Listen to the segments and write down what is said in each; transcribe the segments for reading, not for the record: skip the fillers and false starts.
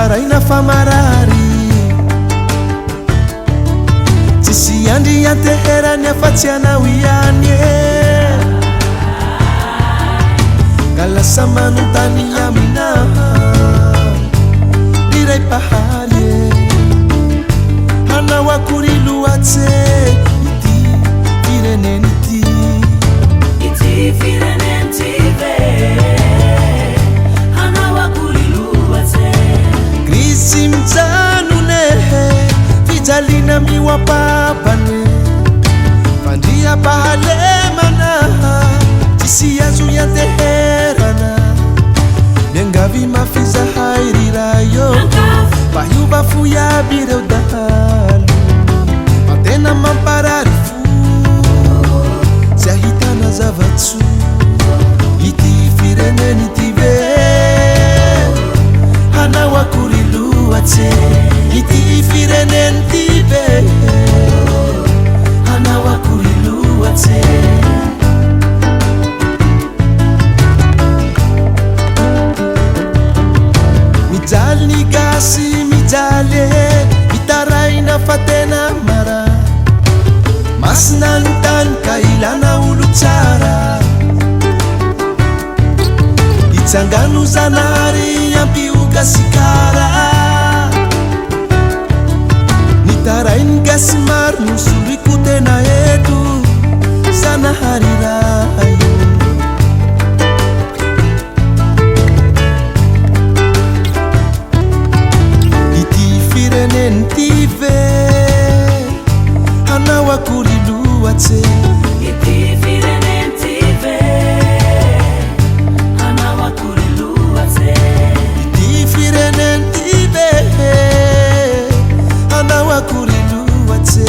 taraina fa marary tsisy andry anteherany afa-tsy anao ihany ka lasa manontany aminaha iray pahaly hanao akory loatse ity fireneny ity fireneny ty ve hanao akory loatse krisy mijanone fijalina miwapapane fandria pahalemana tsisy azo ianteherana miangavy mafizahay rirayo mba hiova foiaby reo dahalo matena mamparary fo tsy ahitana zavatso ity fireneny ity ve hanao akory loatse ity fireneny ity ve hanao akory loatse mijaly ny gasy mijaly mitaraina fa tena mara masina ny tany ka ilana olo tsara itsangano zanahary ampioga sikara nitarainy gasy maro nosoloko tena eto zanahary rayo ity fireneny ty ve hanao akory loatse ity fireneny ty ve hanao akory loatse ity fireneny ty ve hanao akory loatse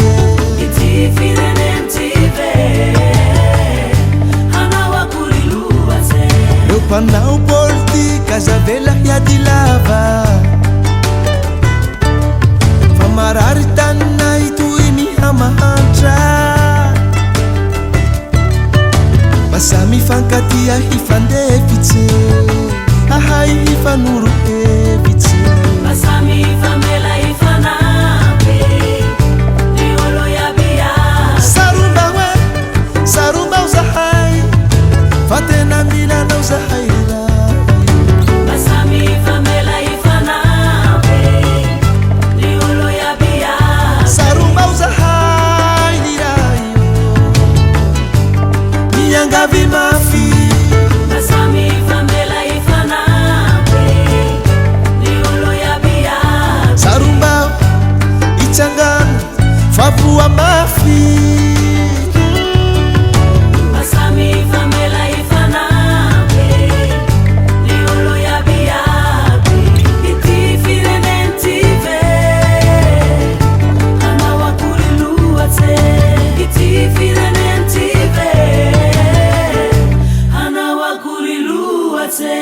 ity fireneny ty ve hanao akory loatse reo mpanao politika zavela hiady lava fa marary taninay toy mihamahantra basa mifankatia hifandefitse ahay hifanoro hevitse basa mifamela hifanampy ny olo iabia saromba o zahay fa tena milanao zahay basa mifamela hifanampy ny olo iabia saromba o zahay nirayo miangavy mafy basa mifamela hifanampy ny olo iabia saromba itsangano favoa mafy basa mifamela hifanampy ny olo iabiaby ity fireneny ty ve hanao akory loatse ity fireneny ty ve hanao akory loatse